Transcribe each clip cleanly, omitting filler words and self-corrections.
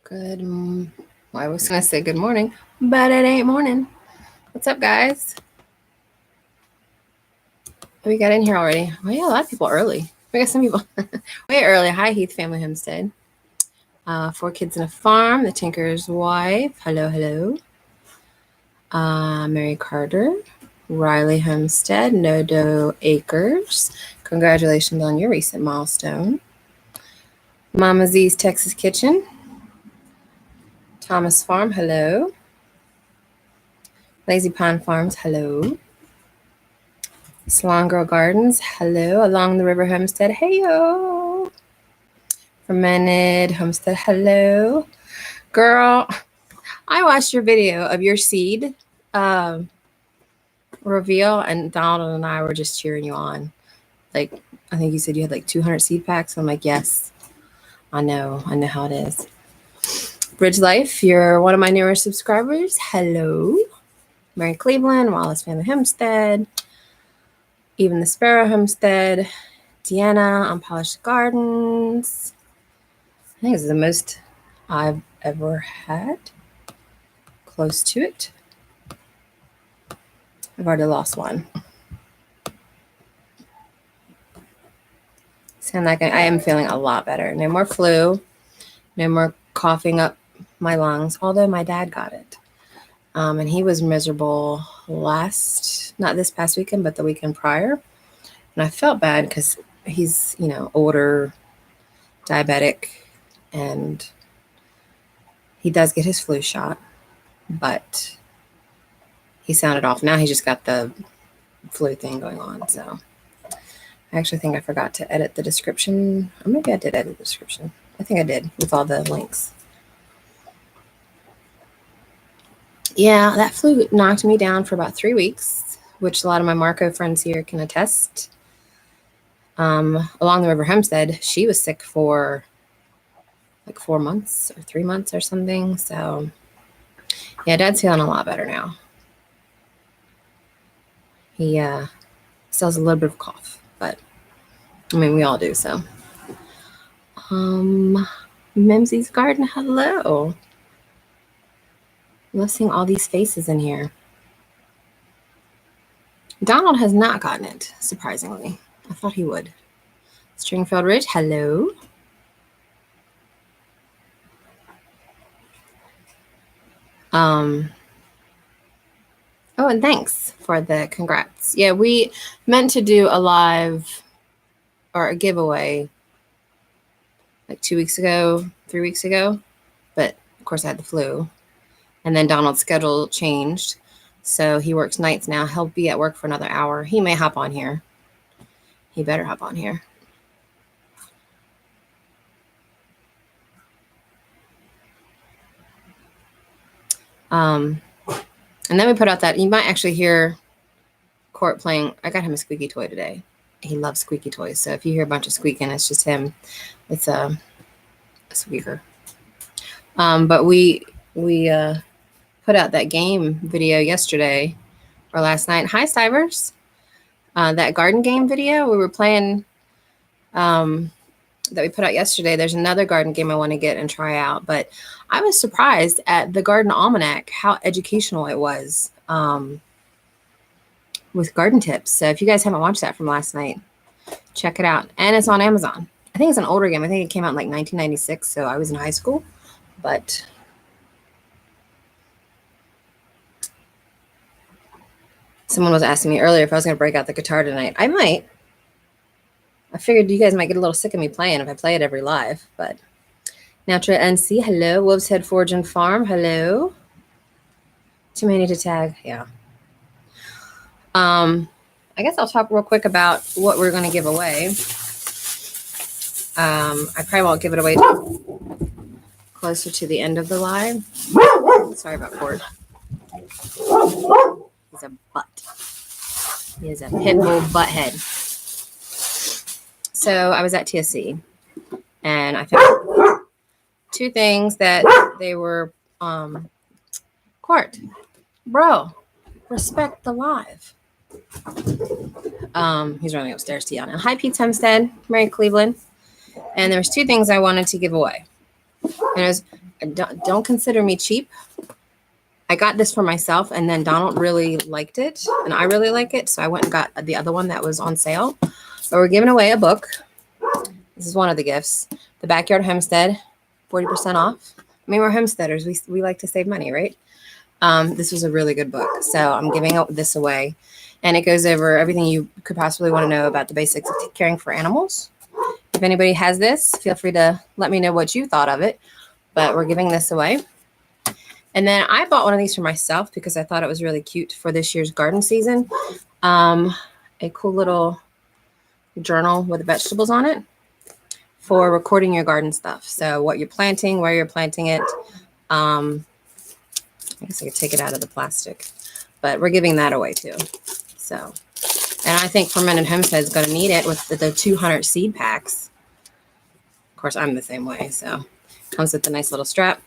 Well, I was going to say good morning, but it ain't morning. What's up, guys? We got in here already. Well, yeah, a lot of people early. We got some people way early. Hi, Heath Family Homestead. 4 kids and a farm. The Tinker's wife. Hello, hello. Mary Carter. Riley Homestead. Nodo Acres. Congratulations on your recent milestone. Mama Z's Texas Kitchen. Thomas Farm. Hello. Lazy Pond Farms. Hello. Salon Girl Gardens, hello. Along the River Homestead, hey-yo. Fermented Homestead, hello. Girl, I watched your video of your seed reveal, and Donald and I were just cheering you on. Like, I think you said you had like 200 seed packs. I'm like, yes, I know how it is. Bridge Life, you're one of my newer subscribers. Hello. Mary Cleveland, Wallace Family Homestead. Even the Sparrow Homestead, Deanna, Unpolished Gardens. I think this is the most I've ever had. Close to it. I've already lost one. Sound like I am feeling a lot better. No more flu. No more coughing up my lungs, although my dad got it. And he was miserable not this past weekend, but the weekend prior. And I felt bad because he's, older, diabetic, and he does get his flu shot, but he sounded off. Now he just got the flu thing going on. So I actually think I forgot to edit the description. Or maybe I did edit the description. I think I did with all the links. Yeah, that flu knocked me down for about 3 weeks, which a lot of my Marco friends here can attest. Along the River Homestead, she was sick for like 4 months or 3 months or something. So yeah, Dad's feeling a lot better now. He still has a little bit of cough, but I mean, we all do. So Mimsy's Garden, hello. Love seeing all these faces in here. Donald has not gotten it, surprisingly. I thought he would. Stringfield Ridge, hello. Oh, and thanks for the congrats. Yeah, we meant to do a live or a giveaway like 2 weeks ago, 3 weeks ago, but of course I had the flu. And then Donald's schedule changed, so he works nights now. He'll be at work for another hour. He may hop on here. He better hop on here. And then we put out that, you might actually hear Court playing. I got him a squeaky toy today. He loves squeaky toys. So if you hear a bunch of squeaking, it's just him. It's a squeaker. But we put out that game video yesterday or last night. Hi, Stivers. That garden game video we were playing that we put out yesterday. There's another garden game I want to get and try out, but I was surprised at the Garden Almanac, how educational it was with garden tips. So if you guys haven't watched that from last night, check it out. And it's on Amazon. I think it's an older game. I think it came out in like 1996, so I was in high school, but someone was asking me earlier if I was going to break out the guitar tonight. I might. I figured you guys might get a little sick of me playing if I play it every live, but Natural NC, hello. Wolf's Head Forge and Farm, hello. Too many to tag, yeah. I guess I'll talk real quick about what we're going to give away. I probably won't give it away closer to the end of the live. Sorry about Ford. He's a butt. He is a pit bull butthead. So I was at TSC, and I found 2 things that they were, Court, bro, respect the live. He's running upstairs to yell now. Hi, Pete's Homestead, Mary Cleveland. And there was 2 things I wanted to give away. And it was don't consider me cheap. I got this for myself, and then Donald really liked it, and I really like it, so I went and got the other one that was on sale. But we're giving away a book. This is one of the gifts. The Backyard Homestead, 40% off. I mean, we're homesteaders. We like to save money, right? This was a really good book, so I'm giving this away. And it goes over everything you could possibly want to know about the basics of caring for animals. If anybody has this, feel free to let me know what you thought of it. But we're giving this away. And then I bought one of these for myself because I thought it was really cute for this year's garden season. A cool little journal with vegetables on it for recording your garden stuff. So what you're planting, where you're planting it. I guess I could take it out of the plastic, but we're giving that away too. So, and I think Fermented Homestead is going to need it with the 200 seed packs. Of course, I'm the same way. So comes with a nice little strap.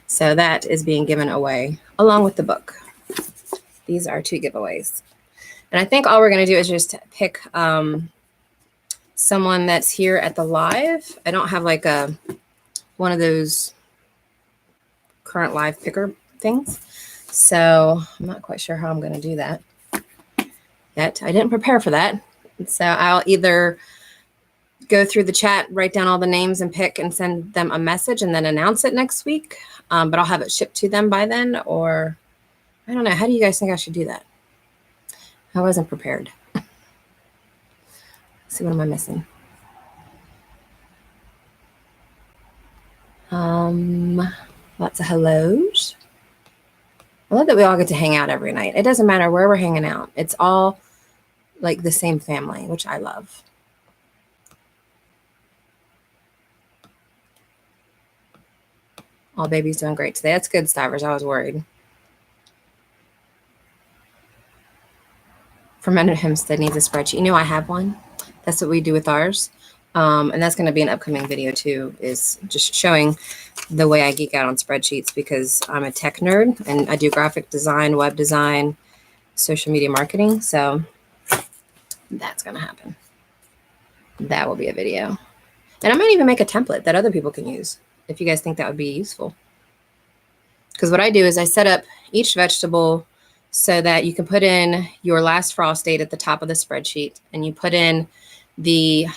So that is being given away along with the book. These are 2 giveaways. And I think all we're going to do is just pick someone that's here at the live. I don't have like one of those current live picker things. So I'm not quite sure how I'm going to do that yet. I didn't prepare for that. So I'll either go through the chat, write down all the names and pick and send them a message and then announce it next week. But I'll have it shipped to them by then, or I don't know. How do you guys think I should do that? I wasn't prepared. Let's see, what am I missing? Lots of hellos. I love that we all get to hang out every night. It doesn't matter where we're hanging out. It's all like the same family, which I love. All babies doing great today. That's good, Stivers. I was worried. Fermented Homestead needs a spreadsheet. You know, I have one. That's what we do with ours. And that's going to be an upcoming video too, is just showing the way I geek out on spreadsheets because I'm a tech nerd and I do graphic design, web design, social media marketing. So that's going to happen. That will be a video. And I might even make a template that other people can use if you guys think that would be useful. Because what I do is I set up each vegetable so that you can put in your last frost date at the top of the spreadsheet, and you put in the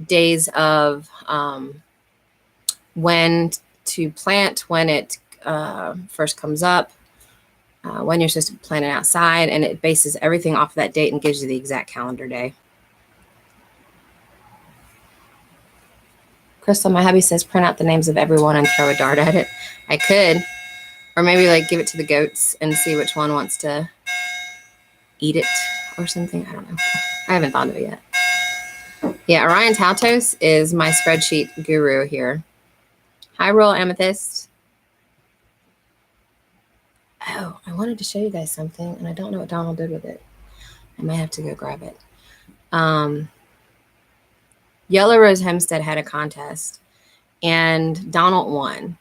days of when to plant, when it first comes up, when you're supposed to plant it outside, and it bases everything off of that date and gives you the exact calendar day. Crystal, my hubby says print out the names of everyone and throw a dart at it. I could. Or maybe like give it to the goats and see which one wants to eat it or something. I don't know. I haven't thought of it yet. Yeah, Orion Tautos is my spreadsheet guru here. Hi, Royal Amethyst. Oh, I wanted to show you guys something, and I don't know what Donald did with it. I might have to go grab it. Yellow Rose Homestead had a contest, and Donald won.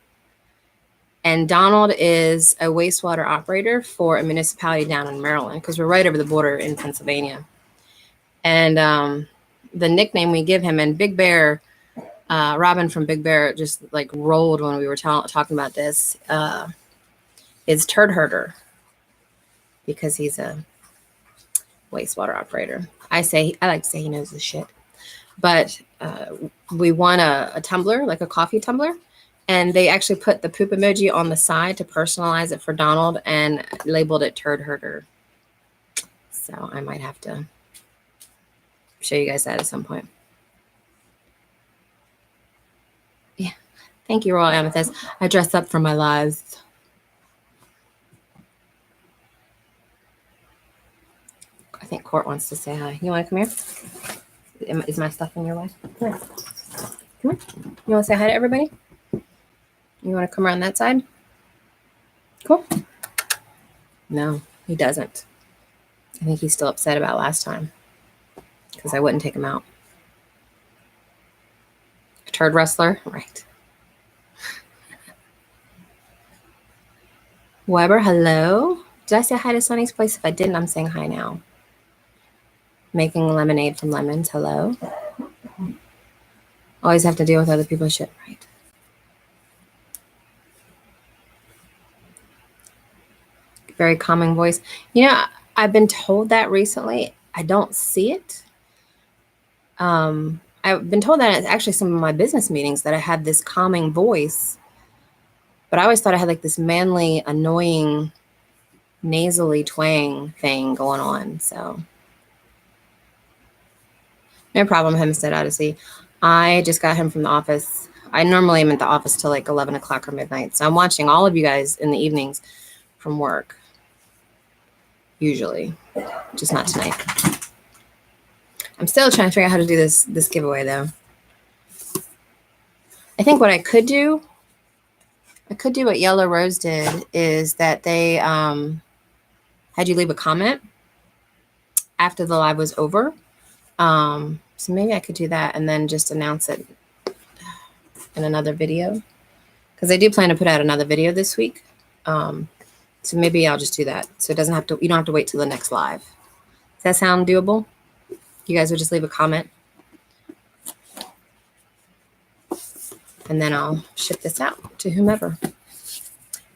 And Donald is a wastewater operator for a municipality down in Maryland, because we're right over the border in Pennsylvania. And the nickname we give him, and Big Bear, Robin from Big Bear just like rolled when we were talking about this, is Turd Herder, because he's a wastewater operator. I like to say he knows the shit. But we won a tumbler, like a coffee tumbler, and they actually put the poop emoji on the side to personalize it for Donald and labeled it Turd Herder. So I might have to show you guys that at some point. Yeah. Thank you, Royal Amethyst. I dress up for my lives. I think Court wants to say hi. You want to come here? Is my stuff in your way? Come here. Come here. You want to say hi to everybody? You want to come around that side? Cool. No, he doesn't. I think he's still upset about last time because I wouldn't take him out. A turd wrestler? Right. Weber, hello. Did I say hi to Sonny's Place? If I didn't, I'm saying hi now. Making lemonade from lemons. Hello. Always have to deal with other people's shit. Right. very calming voice. You know, I've been told that recently. I don't see it. I've been told that at actually some of my business meetings that I had this calming voice, but I always thought I had like this manly, annoying, nasally twang thing going on. So no problem, Hempstead Odyssey. I just got home from the office. I normally am at the office till like 11 o'clock or midnight. So I'm watching all of you guys in the evenings from work. Usually, just not tonight. I'm still trying to figure out how to do this giveaway though. I think what I could do what Yellow Rose did is that they had you leave a comment after the live was over. So maybe I could do that and then just announce it in another video, because I do plan to put out another video this week. So maybe I'll just do that. So it doesn't have to, you don't have to wait till the next live. Does that sound doable? You guys would just leave a comment and then I'll ship this out to whomever.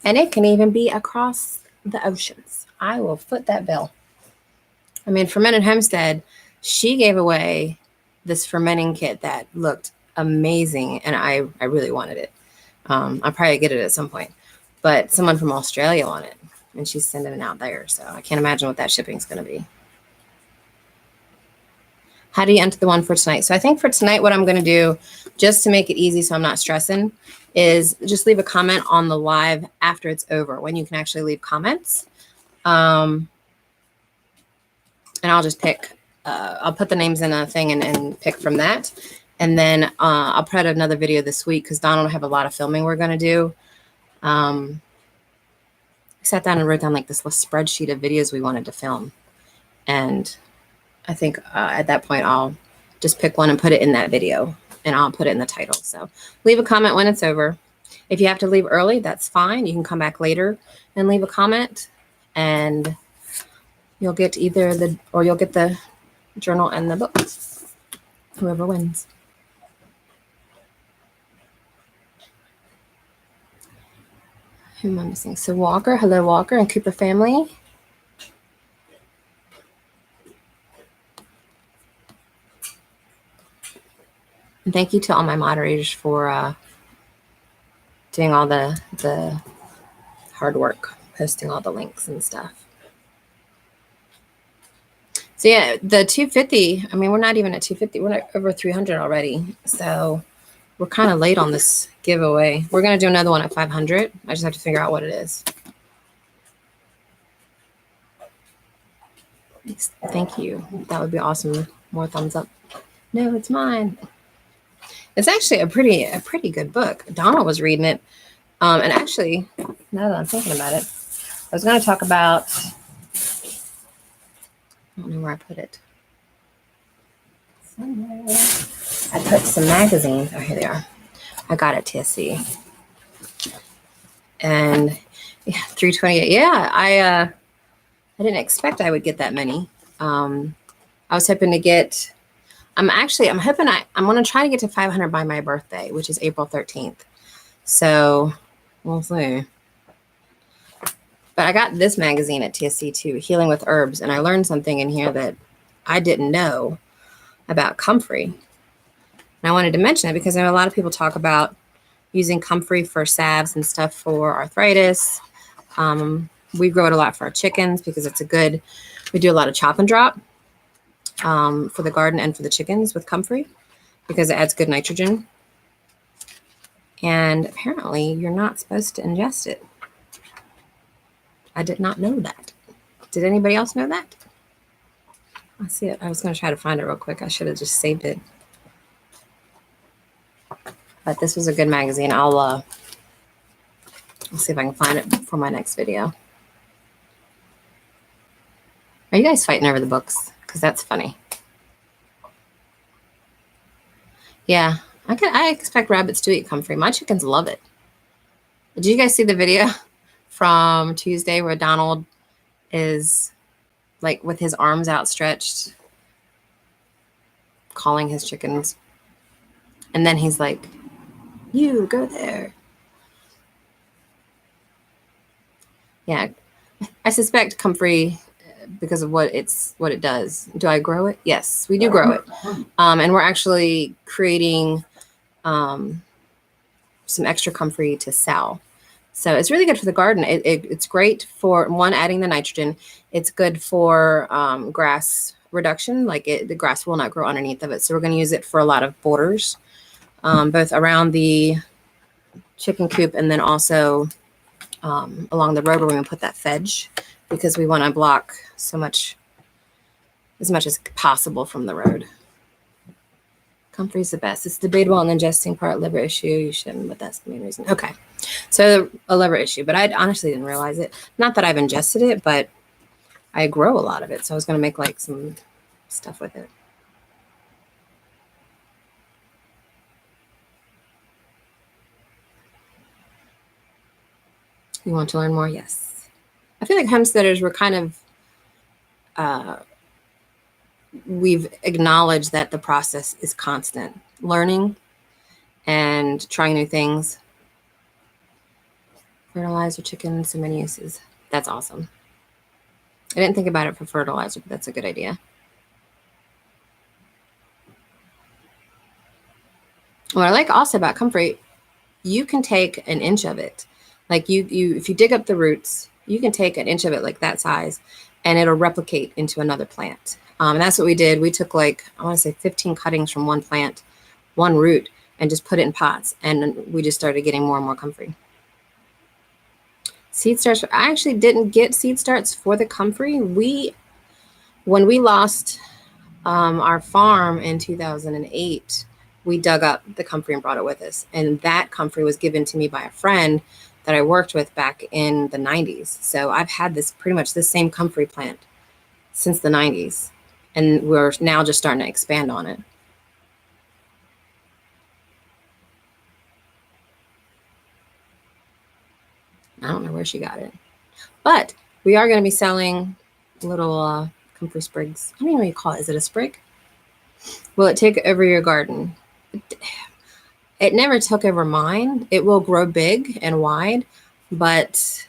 And it can even be across the oceans. I will foot that bill. I mean, Fermented Homestead, she gave away this fermenting kit that looked amazing, and I really wanted it. I'll probably get it at some point, but someone from Australia wanted it, and she's sending it out there, so I can't imagine what that shipping is going to be. How do you enter the one for tonight? So I think for tonight, what I'm going to do, just to make it easy so I'm not stressing, is just leave a comment on the live after it's over, when you can actually leave comments. And I'll just pick, I'll put the names in a thing and pick from that. And then I'll put out another video this week because Donald will have a lot of filming we're going to do. I sat down and wrote down like this little spreadsheet of videos we wanted to film. And I think at that point, I'll just pick one and put it in that video, and I'll put it in the title. So leave a comment when it's over. If you have to leave early, that's fine. You can come back later and leave a comment, and you'll get either you'll get the journal and the book, whoever wins. Who am I missing? So Walker, hello Walker and Cooper family. And thank you to all my moderators for doing all the hard work, posting all the links and stuff. So yeah, the 250, I mean, we're not even at 250. We're at over 300 already. So we're kind of late on this giveaway. We're going to do another one at 500. I just have to figure out what it is. Thank you. That would be awesome. More thumbs up. No, it's mine. It's actually a pretty good book. Donald was reading it. And actually, now that I'm thinking about it, I was going to talk about, I don't know where I put it. Somewhere. I put some magazines. Oh, here they are. I got it, TSC. And yeah, 328. Yeah, I didn't expect I would get that many. I was hoping to get, I'm hoping I'm going to try to get to 500 by my birthday, which is April 13th. So we'll see. But I got this magazine at TSC too, Healing with Herbs. And I learned something in here that I didn't know about comfrey. And I wanted to mention it because I know a lot of people talk about using comfrey for salves and stuff for arthritis. We grow it a lot for our chickens because it's we do a lot of chop and drop for the garden and for the chickens with comfrey because it adds good nitrogen. And apparently you're not supposed to ingest it. I did not know that. Did anybody else know that? I see it. I was going to try to find it real quick. I should have just saved it. But this was a good magazine. I'll see if I can find it for my next video. Are you guys fighting over the books? Because that's funny. Yeah, I expect rabbits to eat comfrey. My chickens love it. Did you guys see the video from Tuesday where Donald is like with his arms outstretched, calling his chickens? And then he's like, you go there. Yeah, I suspect comfrey because of what it does. Do I grow it? Yes, we do grow it. And we're actually creating some extra comfrey to sell. So it's really good for the garden. It's great for, one, adding the nitrogen. It's good for grass reduction. Like the grass will not grow underneath of it. So we're going to use it for a lot of borders, both around the chicken coop and then also along the road where we're going to put that fedge, because we want to block as much as possible from the road. Comfrey's the best. It's debatable on the ingesting part, liver issue. You shouldn't, but that's the main reason. Okay. So a liver issue, but I honestly didn't realize it. Not that I've ingested it, but I grow a lot of it. So I was going to make like some stuff with it. You want to learn more? Yes. I feel like homesteaders were kind of, we've acknowledged that the process is constant. Learning and trying new things. Fertilizer, chicken, so many uses. That's awesome. I didn't think about it for fertilizer, but that's a good idea. What I like also about comfrey, you can take an inch of it. Like if you dig up the roots, you can take an inch of it like that size and it'll replicate into another plant. And that's what we did. We took like, I want to say 15 cuttings from one plant, one root, and just put it in pots. And we just started getting more and more comfrey. Seed starts. I actually didn't get seed starts for the comfrey. When we lost our farm in 2008, we dug up the comfrey and brought it with us. And that comfrey was given to me by a friend that I worked with back in the 90s. So I've had this pretty much the same comfrey plant since the 90s. And we're now just starting to expand on it. I don't know where she got it. But we are going to be selling little comfrey sprigs. I don't even know what you call it. Is it a sprig? Will it take over your garden? It never took over mine. It will grow big and wide, but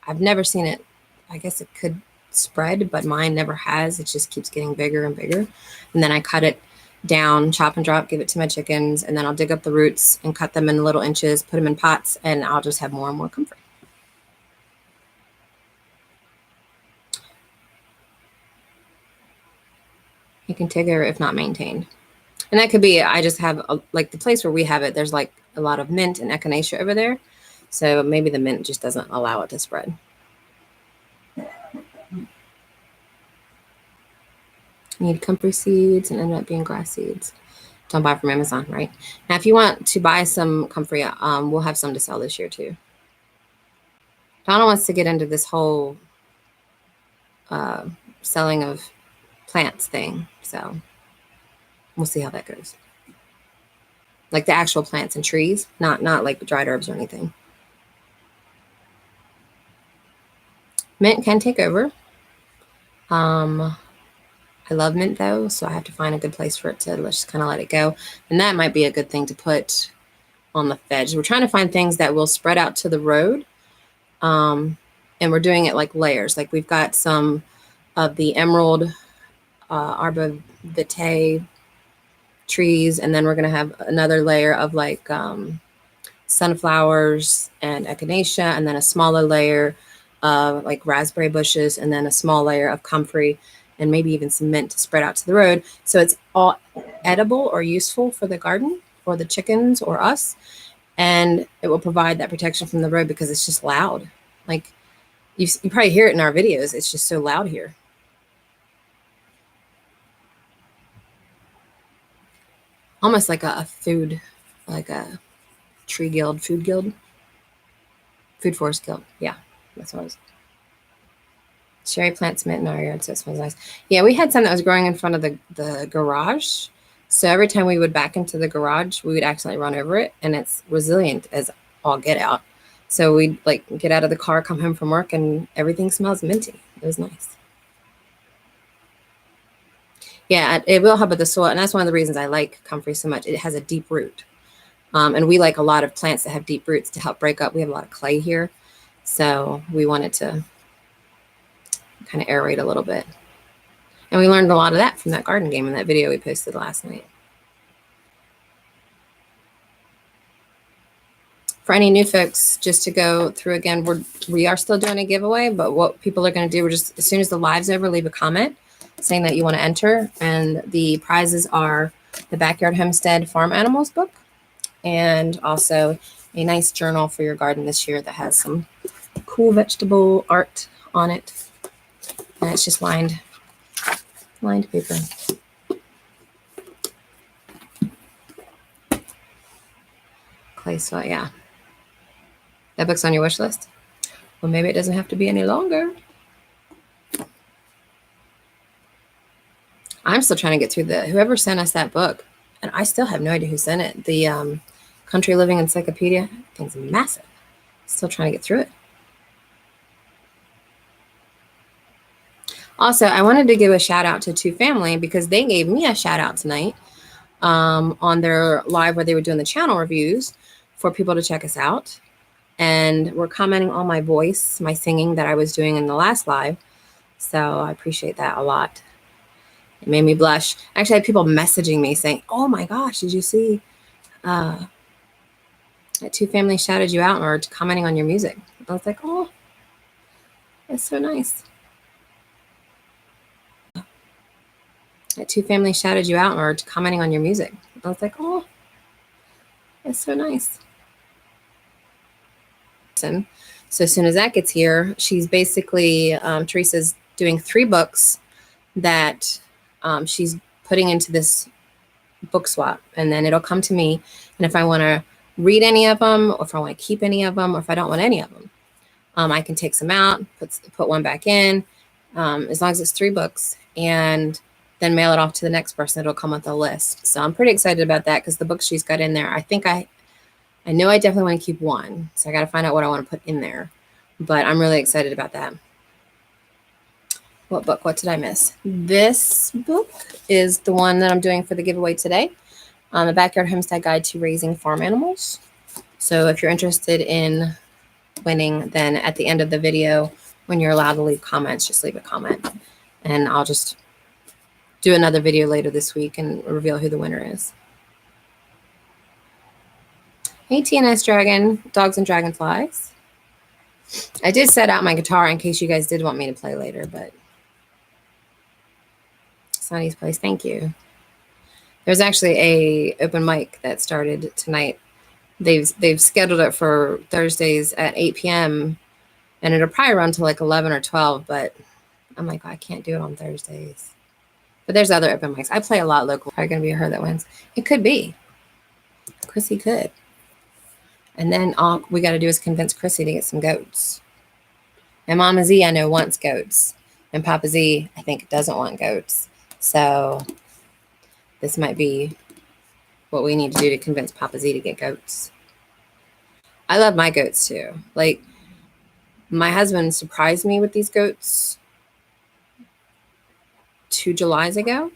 I've never seen it. I guess it could spread, but mine never has. It just keeps getting bigger and bigger. And then I cut it down, chop and drop, give it to my chickens, and then I'll dig up the roots and cut them in little inches, put them in pots, and I'll just have more and more comfrey. It can take over if not maintained. And that could be, I just have like the place where we have it, there's like a lot of mint and echinacea over there. So maybe the mint just doesn't allow it to spread. Need comfrey seeds and end up being grass seeds. Don't buy from Amazon, right? Now, if you want to buy some comfrey, we'll have some to sell this year too. Donna wants to get into this whole selling of plants thing. So we'll see how that goes. Like the actual plants and trees, not like dried herbs or anything. Mint can take over. I love mint though, so I have to find a good place for it to just kind of let it go. And that might be a good thing to put on the veg. We're trying to find things that will spread out to the road. And we're doing it like layers. Like we've got some of the emerald 𝙒𝙑𝙔𝙎 trees, and then we're going to have another layer of like sunflowers and echinacea, and then a smaller layer of like raspberry bushes, and then a small layer of comfrey, and maybe even some mint to spread out to the road. So it's all edible or useful for the garden, for the chickens or us. And it will provide that protection from the road because it's just loud. Like you probably hear it in our videos. It's just so loud here. Almost like a food, like a tree guild, food forest guild. Yeah, that's what it was. Cherry plants mint in our yard, so it smells nice. Yeah, we had some that was growing in front of the garage. So every time we would back into the garage, we would accidentally run over it, and it's resilient as all get out. So we'd like get out of the car, come home from work, and everything smells minty. It was nice. Yeah, it will help with the soil, and that's one of the reasons I like comfrey so much. It has a deep root, and we like a lot of plants that have deep roots to help break up. We have a lot of clay here, so we wanted to kind of aerate a little bit. And we learned a lot of that from that garden game in that video we posted last night. For any new folks, just to go through again, we are still doing a giveaway, but what people are going to do, we're just, as soon as the live's over, leave a comment saying that you want to enter. And the prizes are the Backyard Homestead Farm Animals book, and also a nice journal for your garden this year that has some cool vegetable art on it. And it's just lined paper. Clay soil, yeah. That book's on your wish list? Well, maybe it doesn't have to be any longer. I'm still trying to get through whoever sent us that book, and I still have no idea who sent it. The Country Living Encyclopedia. That thing's massive. Still trying to get through it. Also, I wanted to give a shout out to Two Family because they gave me a shout out tonight on their live where they were doing the channel reviews for people to check us out. And we're commenting on my voice, my singing that I was doing in the last live. So I appreciate that a lot. It made me blush. Actually, I had people messaging me saying, oh my gosh, did you see that Two Family shouted you out or commenting on your music? I was like, oh, that's so nice. That Two Family shouted you out or commenting on your music. I was like, oh, that's so nice. So as soon as that gets here, she's basically, Teresa's doing 3 books that she's putting into this book swap, and then it'll come to me. And if I want to read any of them, or if I want to keep any of them, or if I don't want any of them, I can take some out, put one back in, as long as it's 3 books, and then mail it off to the next person. It'll come with a list. So I'm pretty excited about that because the books she's got in there, I think I know I definitely want to keep one. So I got to find out what I want to put in there, but I'm really excited about that. What book? What did I miss? This book is the one that I'm doing for the giveaway today. The Backyard Homestead Guide to Raising Farm Animals. So if you're interested in winning, then at the end of the video, when you're allowed to leave comments, just leave a comment. And I'll just do another video later this week and reveal who the winner is. Hey, TNS Dragon, Dogs and Dragonflies. I did set out my guitar in case you guys did want me to play later, but Sonny's Place, thank you. There's actually a open mic that started tonight. They've scheduled it for Thursdays at 8 p.m. and it'll probably run till like 11 or 12, but I'm like, I can't do it on Thursdays. But there's other open mics. I play a lot local. Probably gonna be her that wins. It could be. Chrissy could. And then all we got to do is convince Chrissy to get some goats. And Mama Z, I know, wants goats. And Papa Z, I think, doesn't want goats. So this might be what we need to do to convince Papa Z to get goats. I love my goats too. Like, my husband surprised me with these goats 2 Julys ago.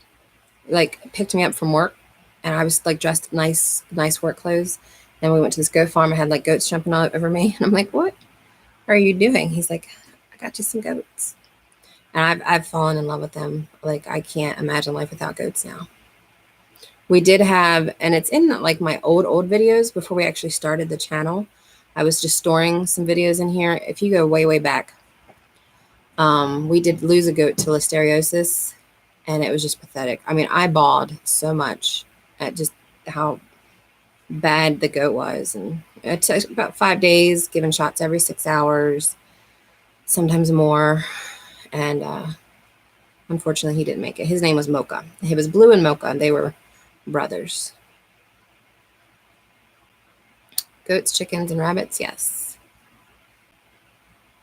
Like, picked me up from work, and I was like dressed nice work clothes. And we went to this goat farm. I had like goats jumping all over me. And I'm like, what are you doing? He's like, I got you some goats. And I've fallen in love with them. Like, I can't imagine life without goats now. We did have, and it's in like my old videos before we actually started the channel. I was just storing some videos in here. If you go way back, we did lose a goat to listeriosis, and it was just pathetic. I mean, I bawled so much at just how bad the goat was. And it took about 5 days, giving shots every 6 hours, sometimes more. And unfortunately, he didn't make it. His name was Mocha. He was Blue and Mocha, and they were brothers. Goats, chickens, and rabbits, yes.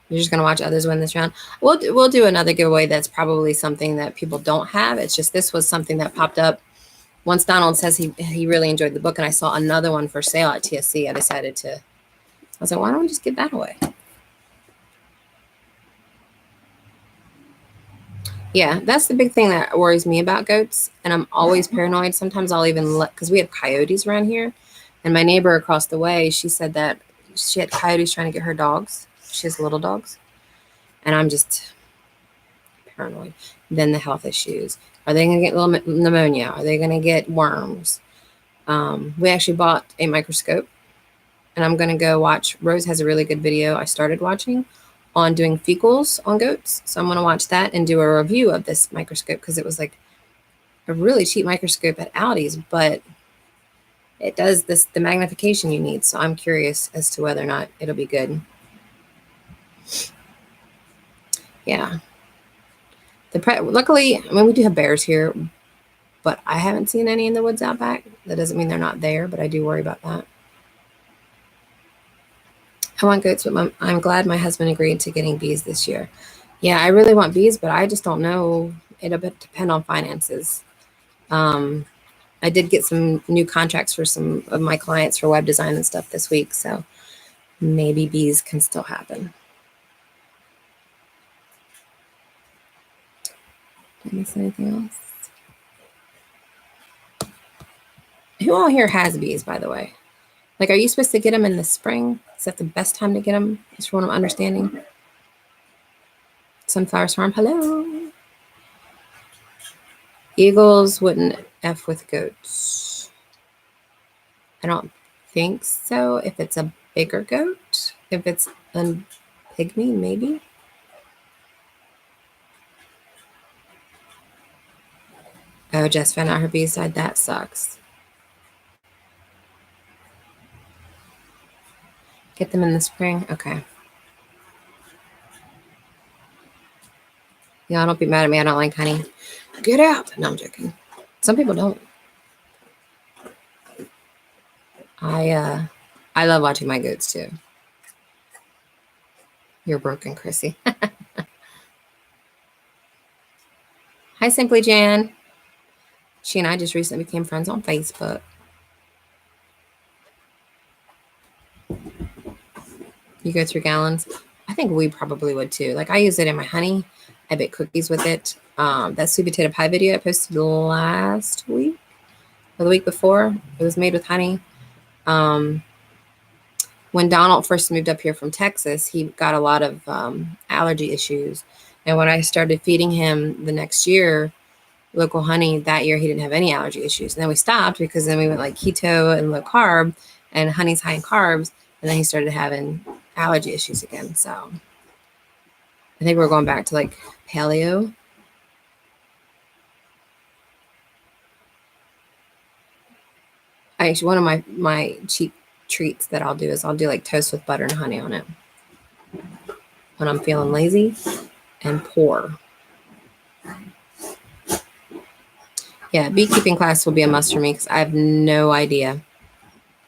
You're just gonna watch others win this round. We'll do another giveaway that's probably something that people don't have. It's just this was something that popped up. Once Donald says he really enjoyed the book, and I saw another one for sale at TSC, I decided to, I was like, why don't we just give that away? Yeah, that's the big thing that worries me about goats, and I'm always paranoid. Sometimes I'll even because we have coyotes around here, and my neighbor across the way, she said that she had coyotes trying to get her dogs. She has little dogs, and I'm just, paranoid. Then the health issues. Are they going to get pneumonia? Are they going to get worms? We actually bought a microscope, and I'm going to go watch. Rose has a really good video I started watching on doing fecals on goats. So I'm going to watch that and do a review of this microscope, because it was like a really cheap microscope at Aldi's, but it does the magnification you need. So I'm curious as to whether or not it'll be good. Yeah. Luckily, I mean, we do have bears here, but I haven't seen any in the woods out back. That doesn't mean they're not there, but I do worry about that. I want goats, but I'm glad my husband agreed to getting bees this year. Yeah, I really want bees, but I just don't know. It'll depend on finances. I did get some new contracts for some of my clients for web design and stuff this week, so maybe bees can still happen. Did I miss anything else? Who all here has bees, by the way? Like, are you supposed to get them in the spring? Is that the best time to get them? Is from what I'm understanding. Sunflower Farm, hello. Eagles wouldn't F with goats. I don't think so. If it's a bigger goat, if it's a pygmy, maybe. Oh, Jess found out her bees died. That sucks. Get them in the spring. Okay. Yeah, don't be mad at me. I don't like honey. Get out. No, I'm joking. Some people don't. I love watching my goats too. You're broken, Chrissy. Hi, Simply Jan. She and I just recently became friends on Facebook. You go through gallons. I think we probably would too. Like, I use it in my honey. I bake cookies with it. That 𝙒𝘖𝙔𝙀 video I posted last week or the week before, it was made with honey. When Donald first moved up here from Texas, he got a lot of allergy issues. And when I started feeding him the next year, local honey, that year he didn't have any allergy issues. And then we stopped because then we went like keto and low carb, and honey's high in carbs. And then he started having allergy issues again. So I think we're going back to like paleo. Actually, one of my cheap treats that I'll do is I'll do like toast with butter and honey on it when I'm feeling lazy and poor. Yeah, beekeeping class will be a must for me because I have no idea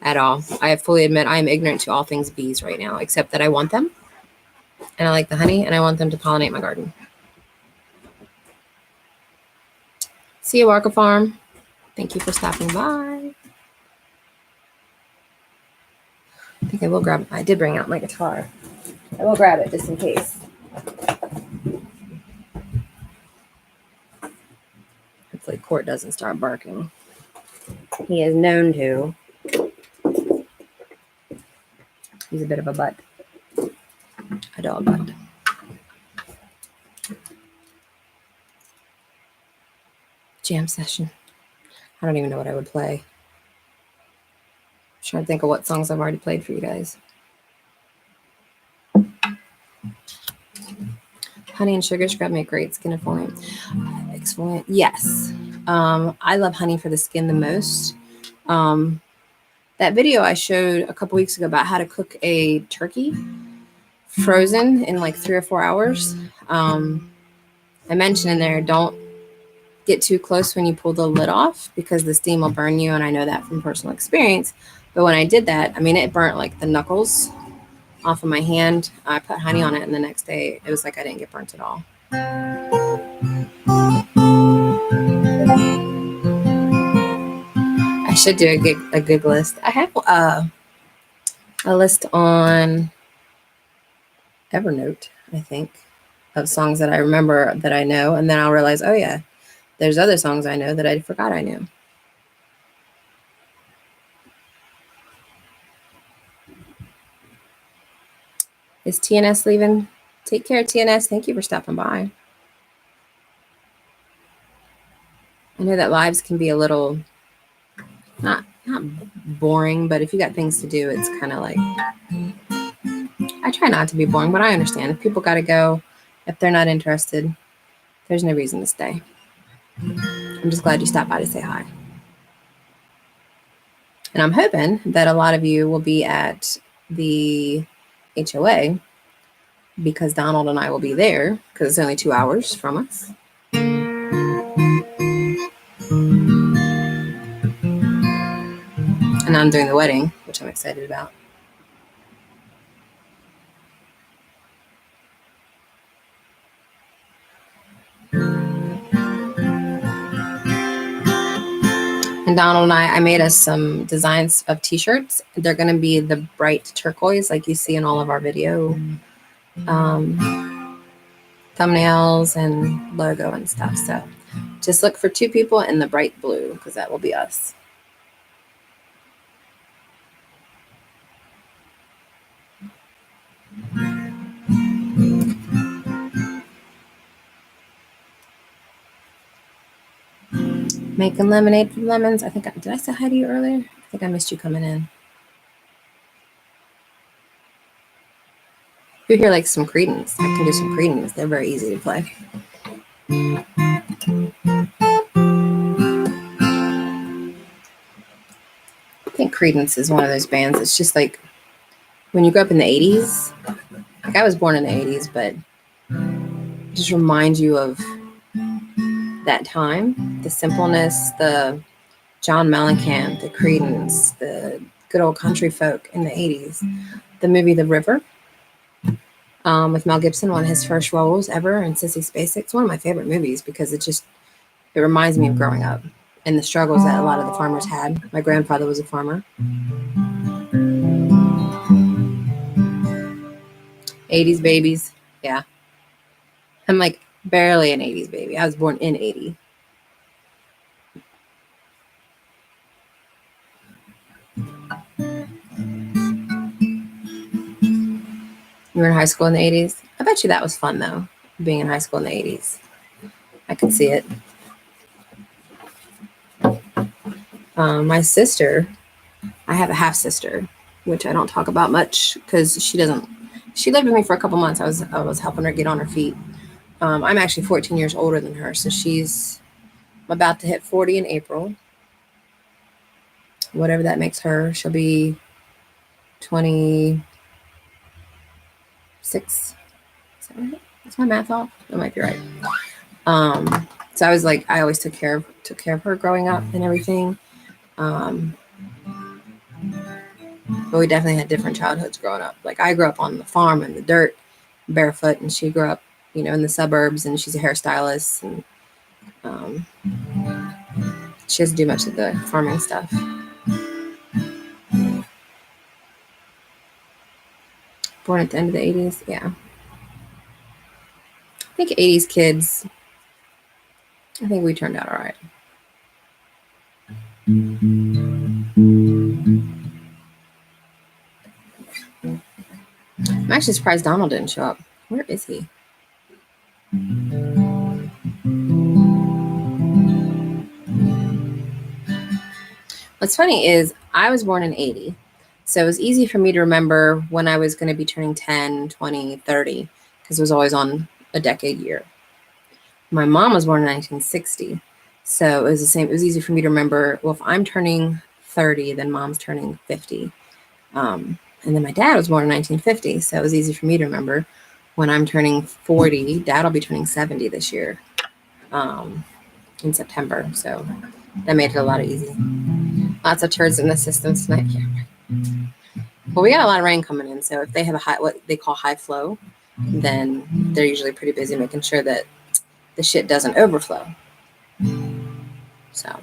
at all. I fully admit I am ignorant to all things bees right now, except that I want them and I like the honey and I want them to pollinate my garden. See you, Walker Farm. Thank you for stopping by. I think I will grab, I did bring out my guitar. I will grab it just in case. Hopefully Court doesn't start barking. He is known to. He's a bit of a butt. A dog butt. Jam session. I don't even know what I would play. I'm trying to think of what songs I've already played for you guys. Honey and sugar scrub make great skin exfoliant. Yes. I love honey for the skin the most. That video I showed a couple weeks ago about how to cook a turkey frozen in like 3 or 4 hours. I mentioned in there, don't get too close when you pull the lid off because the steam will burn you. And I know that from personal experience. But when I did that, I mean, it burnt like the knuckles off of my hand. I put honey on it, and the next day it was like I didn't get burnt at all. I should do a gig list. I have a list on Evernote, I think, of songs that I remember that I know, and then I'll realize, oh yeah, there's other songs I know that I forgot I knew. Is TNS leaving? Take care, TNS. Thank you for stopping by. I know that lives can be a little, not boring, but if you got things to do, it's kind of like, I try not to be boring, but I understand. If people got to go, if they're not interested, there's no reason to stay. I'm just glad you stopped by to say hi. And I'm hoping that a lot of you will be at the HOA because Donald and I will be there because it's only 2 hours from us. And I'm doing the wedding, which I'm excited about. And Donald and I made us some designs of t-shirts. They're going to be the bright turquoise like you see in all of our video thumbnails and logo and stuff. So just look for 2 people in the bright blue because that will be us. Making lemonade from lemons. I think, did I say hi to you earlier? I think I missed you coming in. If you hear like some Credence, I can do some Credence. They're very easy to play. I think Credence is one of those bands. It's just like when you grew up in the 80s, like I was born in the 80s, but it just reminds you of that time, the simpleness, the John Mellencamp, the Credence, the good old country folk in the 80s. The movie The River with Mel Gibson, one of his first roles ever, and Sissy Spacek. It's one of my favorite movies because it reminds me of growing up and the struggles that a lot of the farmers had. My grandfather was a farmer. 80s babies. Yeah. I'm like barely an 80s baby. I was born in 80. You were in high school in the 80s? I bet you that was fun, though, being in high school in the 80s. I could see it. My sister, I have a half-sister, which I don't talk about much because she lived with me for a couple months. I was helping her get on her feet. I'm actually 14 years older than her, so she's about to hit 40 in April. Whatever that makes her, she'll be 26. Is that right? Is my math off? That might be right. So I was like, I always took care of her growing up and everything. But we definitely had different childhoods growing up. Like I grew up on the farm in the dirt, barefoot, and she grew up, in the suburbs, and she's a hairstylist, and she doesn't do much of the farming stuff. Born at the end of the 80s, yeah. I think 80s kids, I think we turned out all right. I'm actually surprised Donald didn't show up. Where is he? What's funny is I was born in 80. So it was easy for me to remember when I was going to be turning 10, 20, 30, because it was always on a decade year. My mom was born in 1960. So it was the same. It was easy for me to remember, well, if I'm turning 30, then mom's turning 50. And then my dad was born in 1950. So it was easy for me to remember when I'm turning 40, dad will be turning 70 this year in September. So that made it a lot easy. Lots of turds in the system tonight. Yeah. Well, we got a lot of rain coming in. So if they have what they call high flow, then they're usually pretty busy making sure that the shit doesn't overflow. So.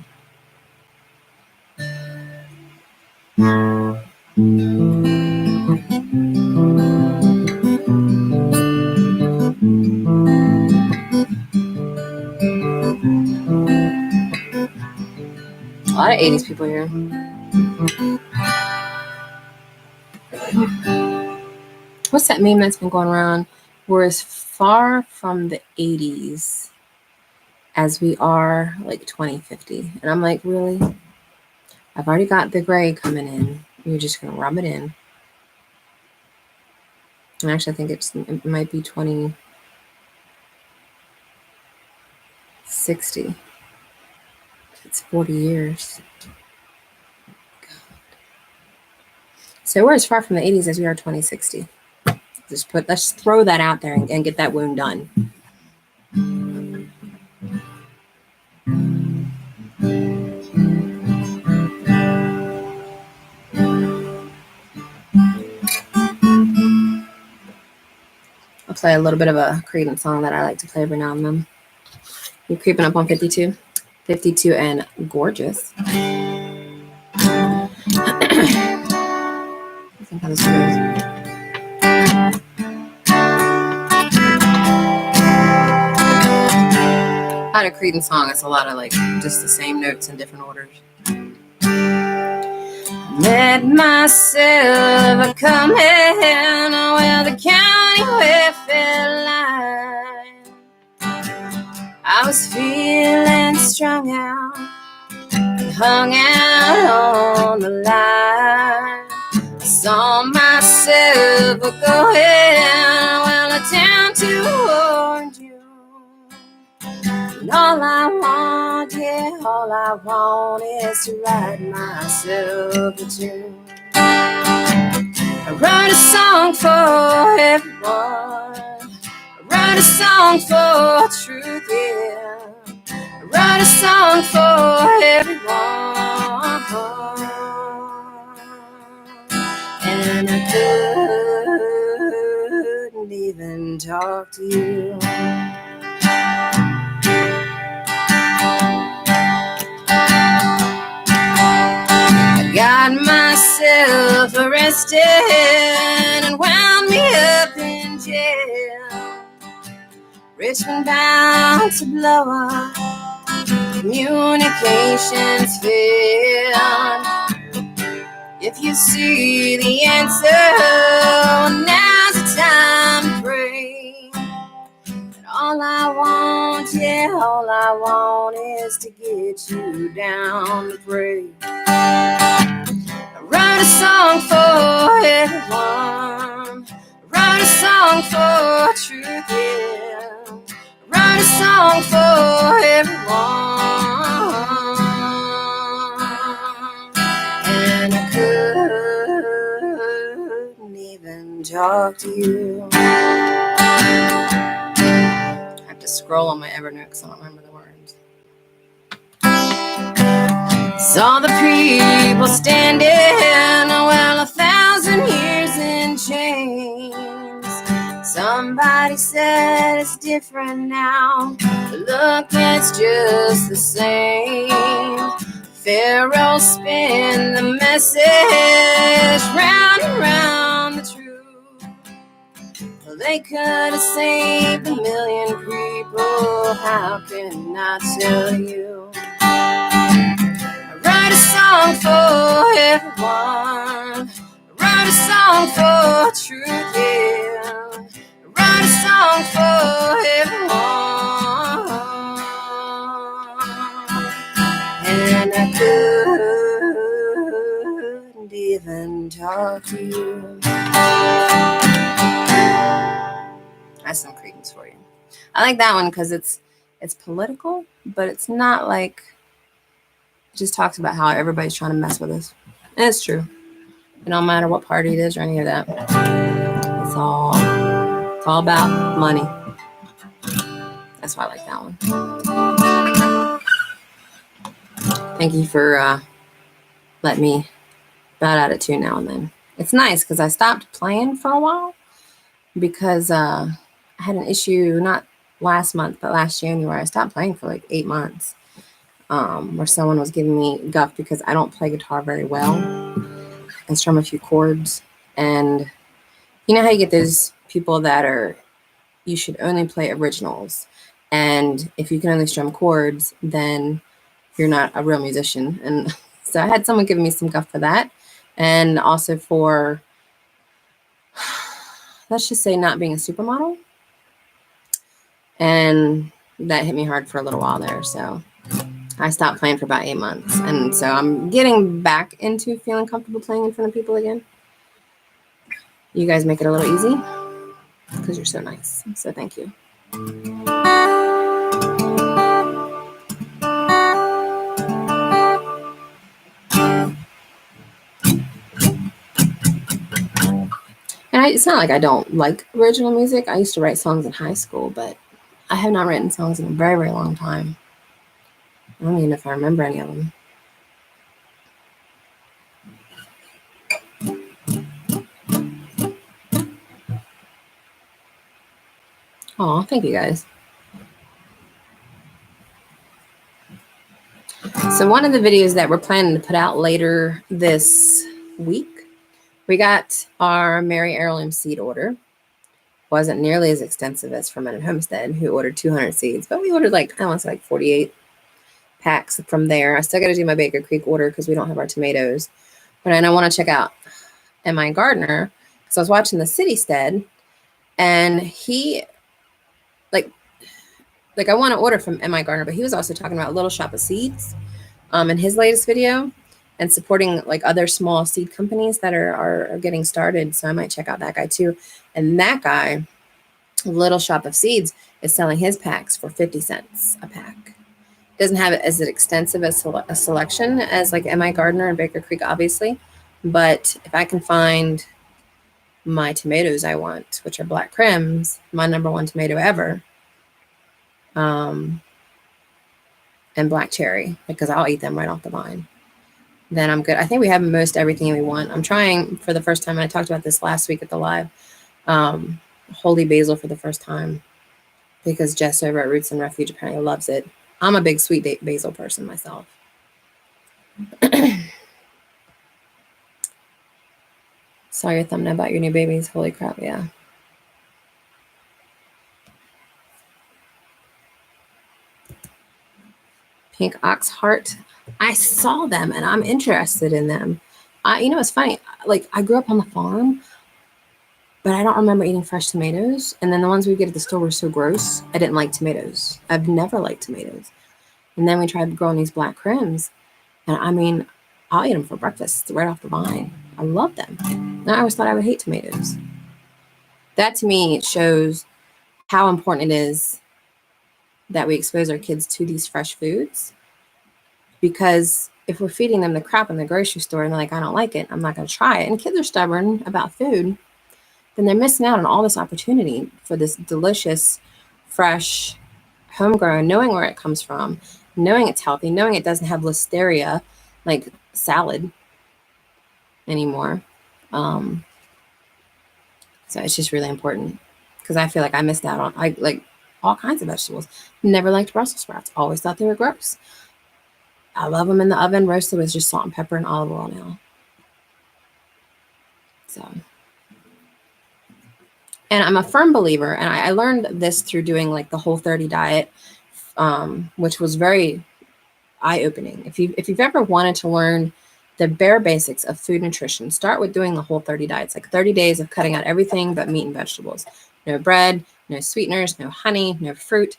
A lot of 80s people here. What's that meme that's been going around? We're as far from the 80s as we are like 2050. And I'm like, really? I've already got the gray coming in. You're just going to rub it in. And actually, I think it might be 2060. It's 40 years. God. So we're as far from the 80s as we are 2060. Let's throw that out there and get that wound done. I'll play a little bit of a Credence song that I like to play every now and then. You're creeping up on 52. 52 and gorgeous. I think how this goes. I had a Credence song. It's a lot of like just the same notes in different orders. Let myself come in where the county welfare line. I was feeling strung out and hung out on the line. I saw myself going well down toward you. And all I want, yeah, all I want is to write myself a tune. I wrote a song for everyone. I wrote a song for truth, yeah. I wrote a song for everyone. And I couldn't even talk to you. Got myself arrested and wound me up in jail. Richmond bound to blow up, communications failed. If you see the answer, now's the time to pray. And all I want, yeah, all I want is to get you down to pray. I wrote a song for everyone. I wrote a song for truth, yeah. I wrote a song for everyone. And I couldn't even talk to you. I have to scroll on my Evernote because I don't remember the words. Saw the people standing, well, 1,000 years in chains. Somebody said it's different now, but look, it's just the same. Pharaoh spin the message round and round the truth. Well, they could have saved 1 million people. How can I tell you? Write a song for everyone. Write a song for truth, yeah. Write a song for everyone. And I couldn't even talk to you. That's some Credence for you. I like that one because it's political, but it's not like it just talks about how everybody's trying to mess with us. And it's true. It don't matter what party it is or any of that. It's all about money. That's why I like that one. Thank you for letting me bat at it too now and then. It's nice because I stopped playing for a while because I had an issue not last month, but last January. I stopped playing for like 8 months. Where someone was giving me guff because I don't play guitar very well. I strum a few chords, and you know how you get those people that are, you should only play originals, and if you can only strum chords, then you're not a real musician. And so I had someone giving me some guff for that, and also for, let's just say, not being a supermodel. And that hit me hard for a little while there. So I stopped playing for about 8 months. And so I'm getting back into feeling comfortable playing in front of people again. You guys make it a little easy because you're so nice. So thank you. And it's not like I don't like original music. I used to write songs in high school, but I have not written songs in a very, very long time. I don't even know if I remember any of them. Oh, thank you guys. So one of the videos that we're planning to put out later this week, we got our Mary Heirloom seed order. Wasn't nearly as extensive as from at Homestead, who ordered 200 seeds, but we ordered like, I want to say like 48 packs from there. I still got to do my Baker Creek order because we don't have our tomatoes. But I want to check out 𝙒𝘼𝙔𝙎 because I was watching the City Stead, and he like I want to order from 𝙒𝘼𝙔𝙎, but he was also talking about Little Shop of Seeds in his latest video, and supporting like other small seed companies that are getting started. So I might check out that guy too. And that guy, Little Shop of Seeds, is selling his packs for 50 cents a pack. Doesn't have it as extensive as a selection as like 𝙒𝘼𝙔𝙎 and Baker Creek, obviously. But if I can find my tomatoes I want, which are black crims, my #1 tomato ever, and black cherry, because I'll eat them right off the vine, then I'm good. I think we have most everything we want. I'm trying for the first time, and I talked about this last week at the live, holy basil for the first time, because Jess over at Roots and Refuge apparently loves it. I'm a big sweet basil person myself. Saw your thumbnail about your new babies. Holy crap, yeah. Pink ox heart. I saw them and I'm interested in them. It's funny. Like, I grew up on the farm, but I don't remember eating fresh tomatoes. And then the ones we get at the store were so gross. I didn't like tomatoes. I've never liked tomatoes. And then we tried growing these black crims. And I mean, I'll eat them for breakfast right off the vine. I love them. And I always thought I would hate tomatoes. That to me shows how important it is that we expose our kids to these fresh foods. Because if we're feeding them the crap in the grocery store and they're like, I don't like it, I'm not going to try it, and kids are stubborn about food, then they're missing out on all this opportunity for this delicious, fresh, homegrown, knowing where it comes from, knowing it's healthy, knowing it doesn't have listeria like salad anymore. So it's just really important, because I feel like I missed out on like all kinds of vegetables. Never liked Brussels sprouts. Always thought they were gross. I love them in the oven, roasted with just salt and pepper and olive oil now. So, and I'm a firm believer, and I learned this through doing like the Whole30 diet, which was very eye-opening. If you've ever wanted to learn the bare basics of food nutrition, start with doing the Whole30 diet. It's like 30 days of cutting out everything but meat and vegetables. No bread, no sweeteners, no honey, no fruit,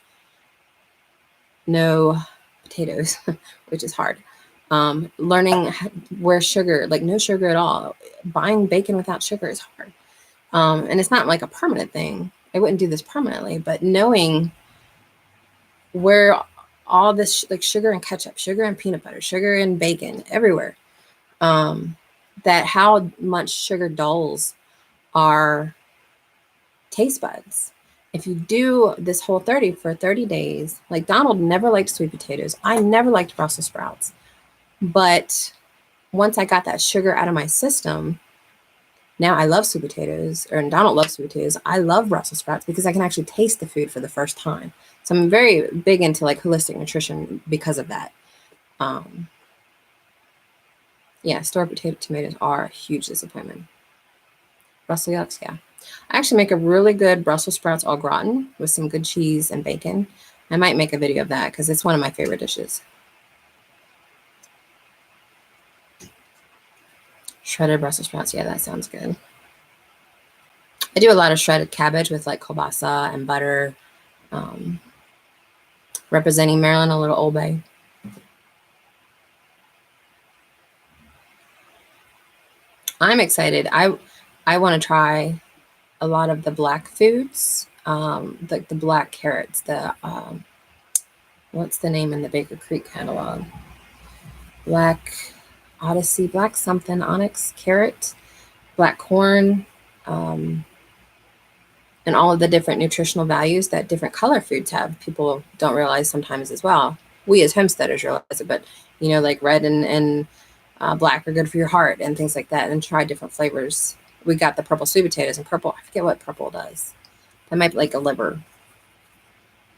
no potatoes, which is hard. Learning where sugar, like no sugar at all. Buying bacon without sugar is hard. And it's not like a permanent thing. I wouldn't do this permanently, but knowing where all this, like sugar and ketchup, sugar and peanut butter, sugar and bacon, everywhere, that how much sugar dulls our taste buds. If you do this Whole30 for 30 days, like Donald never liked sweet potatoes. I never liked Brussels sprouts. But once I got that sugar out of my system, now I love sweet potatoes, and Donald loves sweet potatoes. I love Brussels sprouts because I can actually taste the food for the first time. So I'm very big into like holistic nutrition because of that. Yeah, store potato tomatoes are a huge disappointment. Brussels yucks, yeah. I actually make a really good Brussels sprouts au gratin with some good cheese and bacon. I might make a video of that because it's one of my favorite dishes. Shredded Brussels sprouts, yeah, that sounds good. I do a lot of shredded cabbage with like kielbasa and butter. Representing Maryland, a little Old Bay. I'm excited. I want to try a lot of the black foods, like the black carrots, the what's the name in the Baker Creek catalog? Black Odyssey, black something, onyx carrot, black corn, and all of the different nutritional values that different color foods have. People don't realize sometimes as well. We as homesteaders realize it, but you know, like red and black are good for your heart and things like that, and try different flavors. We got the purple sweet potatoes, and purple, I forget what purple does. That might be like a liver.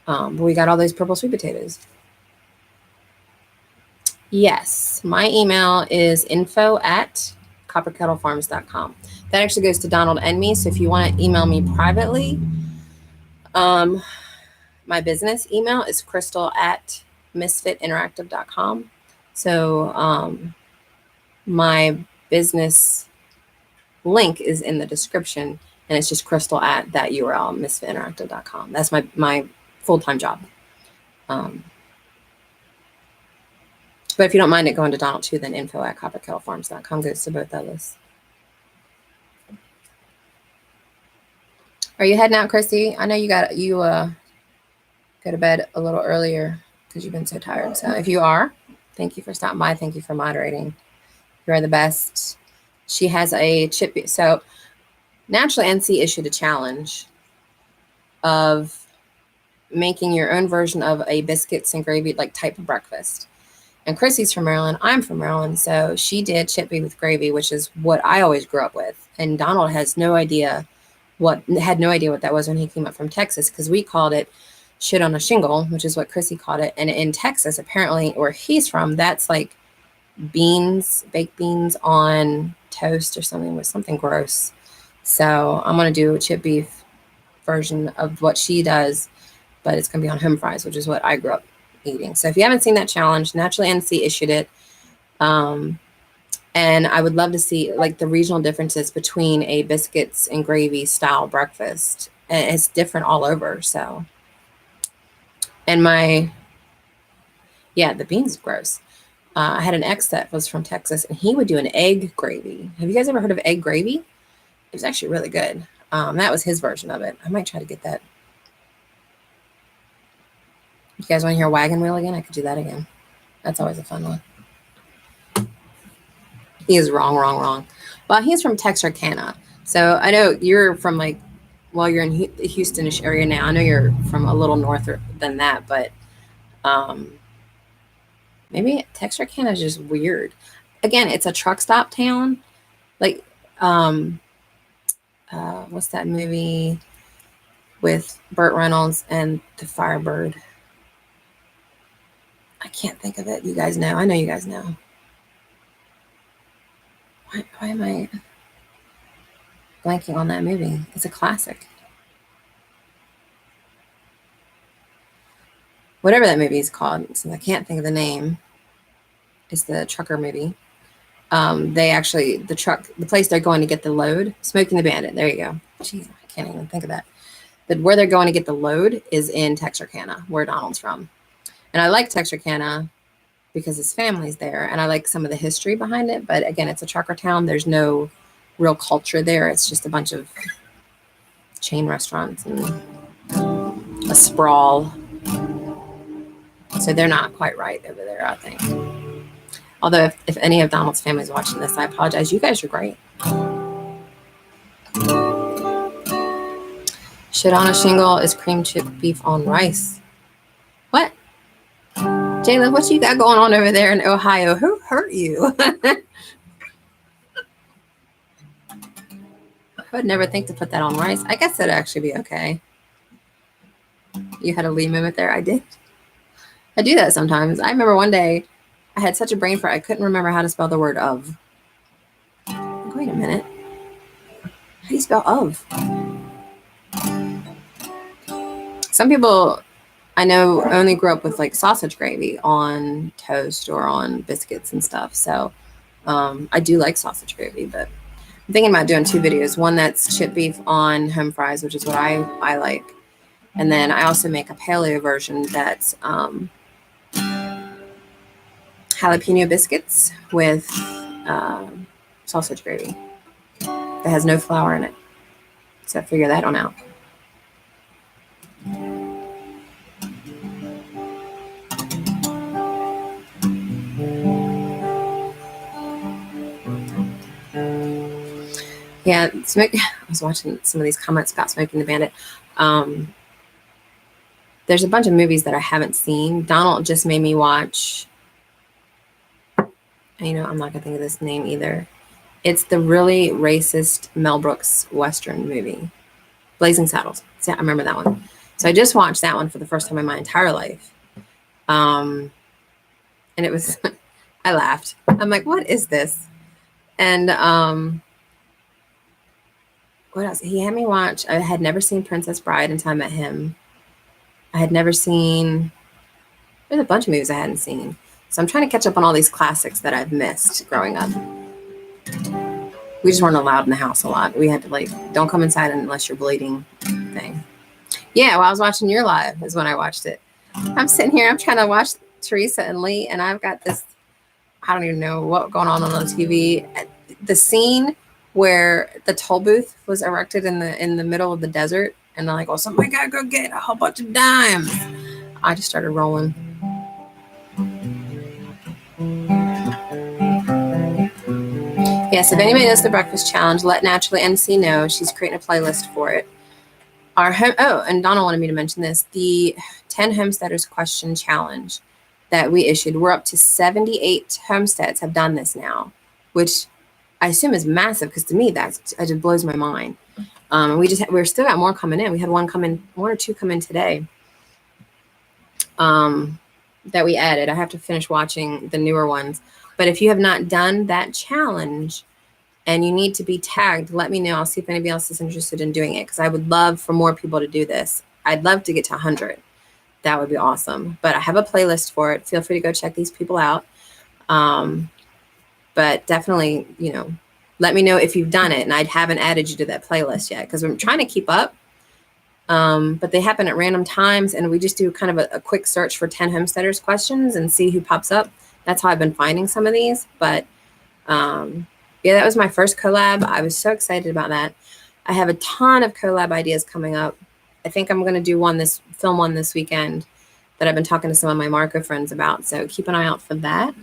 But we got all those purple sweet potatoes. Yes, my email is info@copperkettlefarms.com. That actually goes to Donald and me. So if you want to email me privately, my business email is crystal@misfitinteractive.com. So my business link is in the description, and it's just crystal at that URL, misfitinteractive.com. That's my full-time job. But if you don't mind it going to Donald too, then info@copperkettlefarms.com goes to both of us. Are you heading out, Christy? I know you go to bed a little earlier because you've been so tired. So if you are, thank you for stopping by. Thank you for moderating. You are the best. She has a chip. So Naturally NC issued a challenge of making your own version of a biscuits and gravy like type of breakfast. And Chrissy's from Maryland. I'm from Maryland. So she did chip beef with gravy, which is what I always grew up with. And Donald had no idea what that was when he came up from Texas, because we called it shit on a shingle, which is what Chrissy called it. And in Texas, apparently, where he's from, that's like baked beans on toast or something, with something gross. So I'm going to do a chip beef version of what she does, but it's going to be on home fries, which is what I grew up eating. So if you haven't seen that challenge, Naturally NC issued it. And I would love to see like the regional differences between a biscuits and gravy style breakfast. And it's different all over. So, and the beans is gross. I had an ex that was from Texas, and he would do an egg gravy. Have you guys ever heard of egg gravy? It was actually really good. That was his version of it. I might try to get that. You guys want to hear wagon wheel again? I could do that again. That's always a fun one. He is wrong. Well, he's from Texarkana. So I know you're from you're in the Houston-ish area now. I know you're from a little north than that, but maybe Texarkana is just weird. Again, it's a truck stop town. Like, what's that movie with Burt Reynolds and the Firebird? I can't think of it. You guys know. I know you guys know. Why am I blanking on that movie? It's a classic. Whatever that movie is called, since I can't think of the name. It's the trucker movie. The place they're going to get the load, Smoking the Bandit. There you go. Jeez, I can't even think of that. But where they're going to get the load is in Texarkana, where Donald's from. And I like Texarkana because his family's there, and I like some of the history behind it. But again, it's a trucker town. There's no real culture there. It's just a bunch of chain restaurants and a sprawl. So they're not quite right over there, I think. Although if any of Donald's family is watching this, I apologize. You guys are great. Shit on a shingle is cream chip beef on rice. What? Jayla, what you got going on over there in Ohio? Who hurt you? I would never think to put that on rice. I guess that'd actually be okay. You had a Lee moment there. I did. I do that sometimes. I remember one day I had such a brain fart, I couldn't remember how to spell the word of. Wait a minute. How do you spell of? Some people I know only grew up with like sausage gravy on toast or on biscuits and stuff. So I do like sausage gravy, but I'm thinking about doing two videos. One that's chip beef on home fries, which is what I like. And then I also make a paleo version that's jalapeno biscuits with sausage gravy that has no flour in it. So figure that one out. Yeah, I was watching some of these comments about Smokey and the Bandit. There's a bunch of movies that I haven't seen. Donald just made me watch, I'm not going to think of this name either. It's the really racist Mel Brooks Western movie, Blazing Saddles. Yeah, I remember that one. So I just watched that one for the first time in my entire life. And it was, I laughed. I'm like, what is this? And what else? He had me watch, I had never seen Princess Bride until I met him. I had never seen, there's a bunch of movies I hadn't seen. So I'm trying to catch up on all these classics that I've missed growing up. We just weren't allowed in the house a lot. We had to don't come inside unless you're bleeding thing. Yeah, while I was watching your live is when I watched it. I'm sitting here, I'm trying to watch Teresa and Lee, and I've got this, I don't even know what's going on the TV. The scene where the toll booth was erected in the middle of the desert, and they're like, well, somebody gotta go get a whole bunch of dimes. I just started rolling. Yes, if anybody does the breakfast challenge, let Naturally NC know. She's creating a playlist for it. And Donna wanted me to mention this. The 10 Homesteaders question challenge that we issued, we're up to 78 homesteads have done this now, which I assume is massive, because to me it just blows my mind. We're still got more coming in. We had one or two come in today that we added. I have to finish watching the newer ones. But if you have not done that challenge and you need to be tagged, let me know. I'll see if anybody else is interested in doing it, because I would love for more people to do this. I'd love to get to 100. That would be awesome. But I have a playlist for it. Feel free to go check these people out. But definitely, let me know if you've done it. And I haven't added you to that playlist yet, because I'm trying to keep up. But they happen at random times, and we just do kind of a quick search for 10 Homesteaders questions and see who pops up. That's how I've been finding some of these. But yeah, that was my first collab. I was so excited about that. I have a ton of collab ideas coming up. I think I'm going to do film one this weekend that I've been talking to some of my Marco friends about. So keep an eye out for that.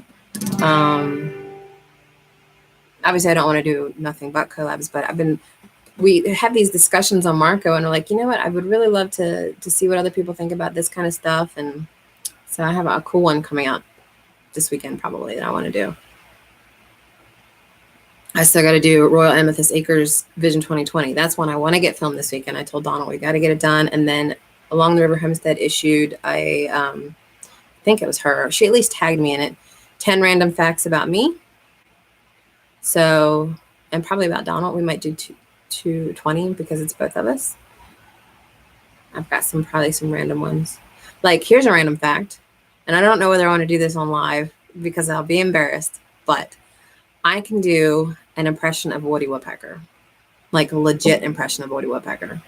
Obviously, I don't want to do nothing but collabs, but we have these discussions on Marco, and we're like, you know what? I would really love to see what other people think about this kind of stuff. And so I have a cool one coming out this weekend probably that I want to do. I still got to do Royal Amethyst Acres Vision 2020. That's one I want to get filmed this weekend. I told Donald we got to get it done. And then Along the River Homestead issued, I think it was her. She at least tagged me in it. 10 random facts about me. So, and probably about Donald. We might do 220 because it's both of us. I've got probably some random ones. Like, here's a random fact. And I don't know whether I want to do this on live because I'll be embarrassed, but I can do an impression of Woody Woodpecker, like a legit impression of Woody Woodpecker.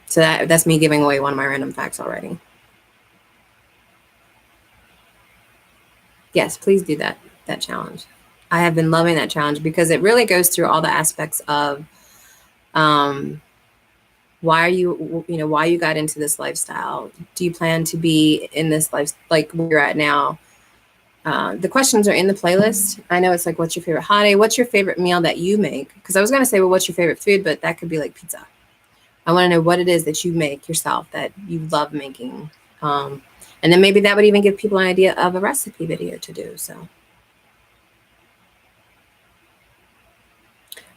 So that's me giving away one of my random facts already. Yes, please do that challenge. I have been loving that challenge because it really goes through all the aspects of why you got into this lifestyle. Do you plan to be in this life like where you're at now? The questions are in the playlist. I know it's like, what's your favorite holiday? What's your favorite meal that you make? Because I was going to say, well, what's your favorite food? But that could be like pizza. I want to know what it is that you make yourself that you love making. And then maybe that would even give people an idea of a recipe video to do. So,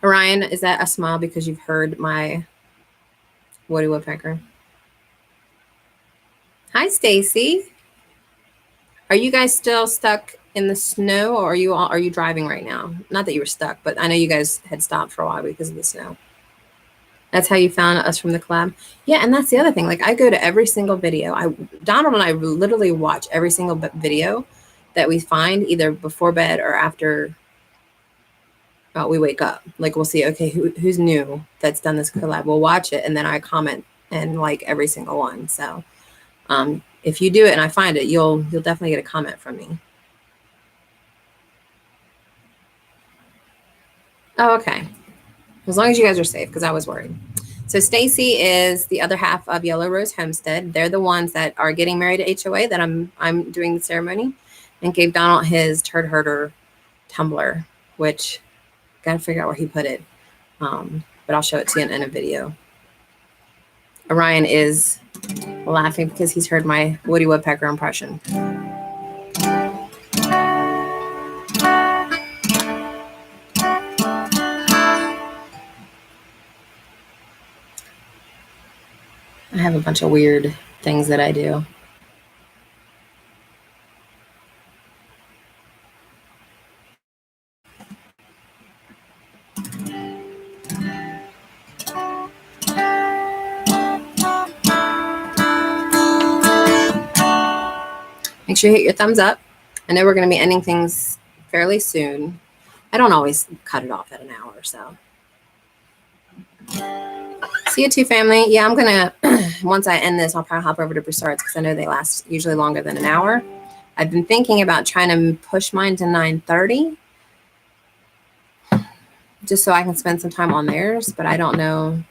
Orion, is that a smile because you've heard my Woody Woodpecker? Hi, Stacy. Are you guys still stuck in the snow, or are you driving right now? Not that you were stuck, but I know you guys had stopped for a while because of the snow. That's how you found us from the collab. Yeah, and that's the other thing. Like, I go to every single video. Donald and I literally watch every single video that we find, either before bed or after we wake up. Like, we'll see, okay, who's new that's done this collab? We'll watch it, and then I comment and like every single one. So if you do it and I find it, you'll definitely get a comment from me. Oh, okay. As long as you guys are safe, because I was worried. So Stacy is the other half of Yellow Rose Homestead. They're the ones that are getting married at HOA that I'm doing the ceremony, and gave Donald his turd herder tumbler, which got to figure out where he put it. But I'll show it to you in a video. Orion is laughing because he's heard my Woody Woodpecker impression. I have a bunch of weird things that I do. Make sure you hit your thumbs up. I know we're going to be ending things fairly soon. I don't always cut it off at an hour or so. See you too, family. Yeah, I'm going to, once I end this, I'll probably hop over to Broussard's because I know they last usually longer than an hour. I've been thinking about trying to push mine to 9:30 just so I can spend some time on theirs, but I don't know.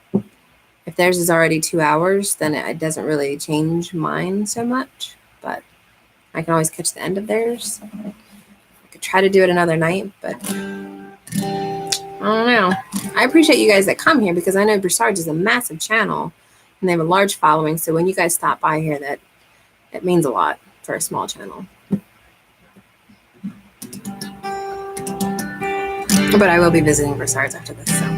If theirs is already 2 hours, then it doesn't really change mine so much, but I can always catch the end of theirs. I could try to do it another night, but I don't know. I appreciate you guys that come here because I know Broussard's is a massive channel and they have a large following. So when you guys stop by here, it means a lot for a small channel. But I will be visiting Broussard's after this, so.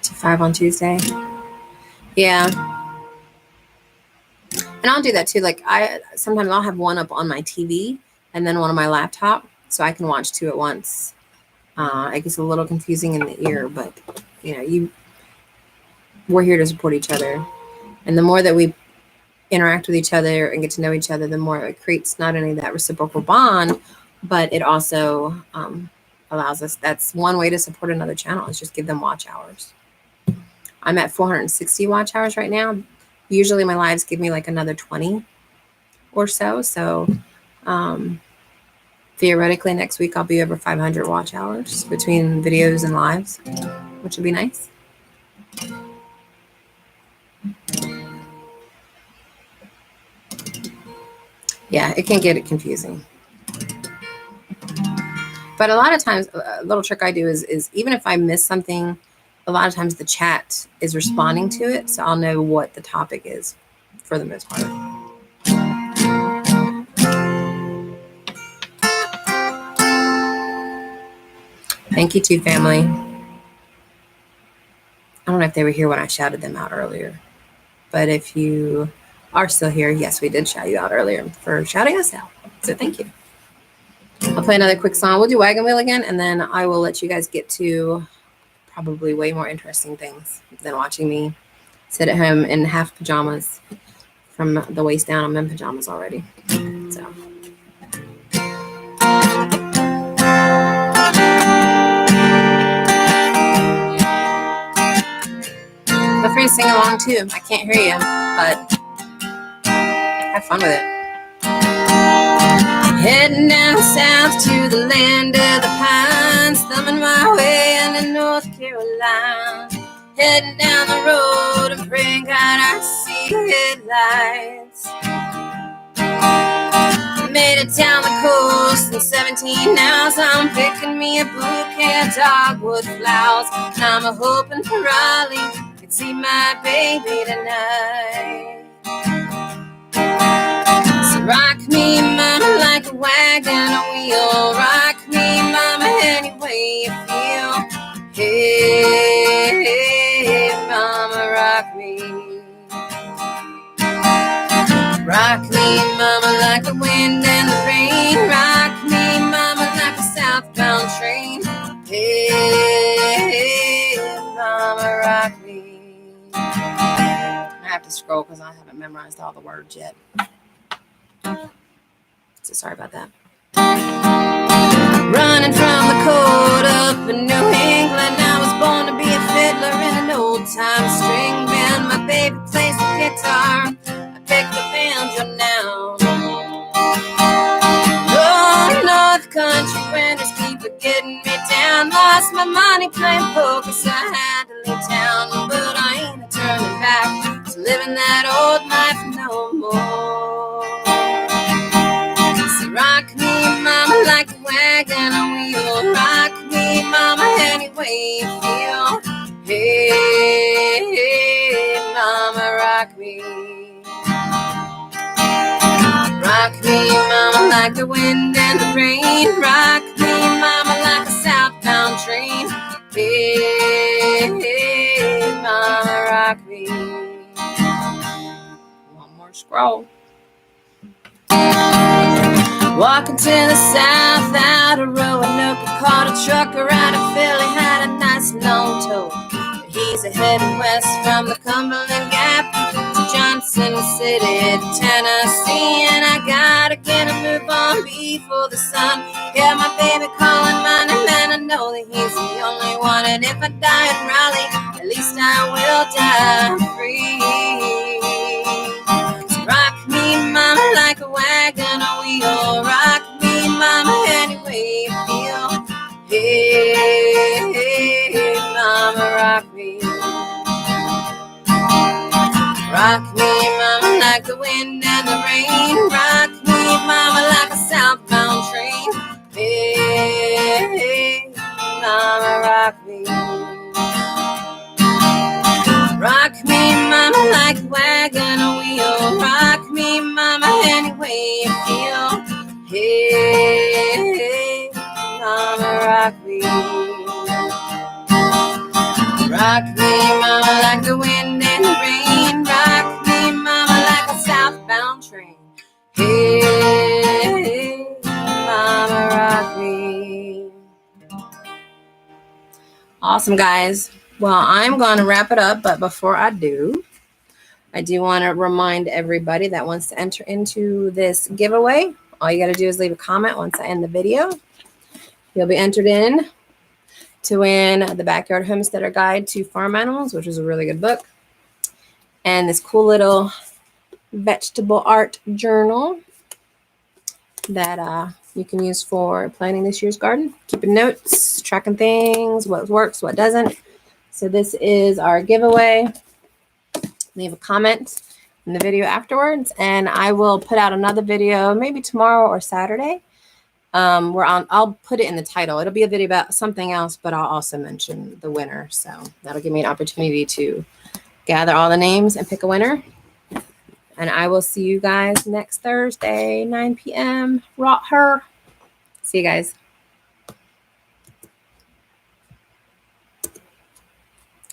To 5 on Tuesday. Yeah. And I'll do that too. Like sometimes I'll have one up on my TV and then one on my laptop so I can watch 2 at once. I guess a little confusing in the ear, but you know, we're here to support each other. And the more that we interact with each other and get to know each other, the more it creates not only that reciprocal bond, but it also allows us, that's one way to support another channel is just give them watch hours. I'm at 460 watch hours right now. Usually my lives give me like another 20 or so. So theoretically next week I'll be over 500 watch hours between videos and lives, which would be nice. Yeah, it can get confusing. But a lot of times, a little trick I do is even if I miss something, a lot of times the chat is responding to it. So I'll know what the topic is for the most part. Thank you too, family. I don't know if they were here when I shouted them out earlier. But if you are still here, yes, we did shout you out earlier for shouting us out. So thank you. I'll play another quick song. We'll do Wagon Wheel again, and then I will let you guys get to probably way more interesting things than watching me sit at home in half pajamas from the waist down. I'm in pajamas already. So. Feel free to sing along too. I can't hear you, but have fun with it. Heading down south to the land of the pines, thumbing my way into North Carolina. Heading down the road and praying God I see headlights. Made it down the coast in 17 hours. I'm picking me a bouquet of dogwood flowers. And I'm hoping for Raleigh could see my baby tonight. So rock me, mama, like a wagon wheel. Rock me, mama, any way you feel. Hey, hey, mama, rock me. Rock me, mama, like the wind and the rain. Rock me, mama, like a southbound train. Hey, hey, mama, rock me. All have to scroll because I haven't memorized all the words yet. So sorry about that. Running from the cold up in New England, I was born to be a fiddler in an old-time string band. My baby plays the guitar, I pick the banjo now. Oh, North Country winters keep getting me down. Lost my money playing poker, so I had to leave town. But I ain't turning back to living that old life no more. So rock me, mama, like a wagon on wheel. Rock me, mama, any way you feel. Hey, hey, mama, rock me. Rock me, mama, like the wind and the rain. Rock me, mama, like a southbound train. Hey, hey, mama, rock me. One more scroll. Walking to the south out of Roanoke, caught a trucker out of Philly, had a nice long tow. But he's heading west from the Cumberland Gap to Johnson City, Tennessee, and I gotta get a move on before the sun. Yeah, my baby calling mine, and I know that he's the only one. And if I die in Raleigh, at least I will die free. Rock me, mama, like a wagon on wheel. Rock me, mama, any way you feel. Hey, hey, mama, rock me. Rock me, mama, like the wind and the rain. Rock me, mama, like a southbound train. Hey, hey, mama, rock me. Rock me, mama, like a wagon on wheel. Rock me, mama, any way you feel. Hey, hey, mama, rock me. Rock me, mama, like the wind and the rain. Rock me, mama, like a southbound train. Hey, hey, mama, rock me. Awesome, guys. Well, I'm going to wrap it up, but before I do want to remind everybody that wants to enter into this giveaway. All you got to do is leave a comment once I end the video. You'll be entered in to win the Backyard Homesteader Guide to Farm Animals, which is a really good book, and this cool little vegetable art journal that you can use for planning this year's garden, keeping notes, tracking things, what works, what doesn't. So this is our giveaway. Leave a comment in the video afterwards, and I will put out another video maybe tomorrow or Saturday. I'll put it in the title. It'll be a video about something else, but I'll also mention the winner. So that'll give me an opportunity to gather all the names and pick a winner. And I will see you guys next Thursday, 9 p.m. Rot her. See you guys.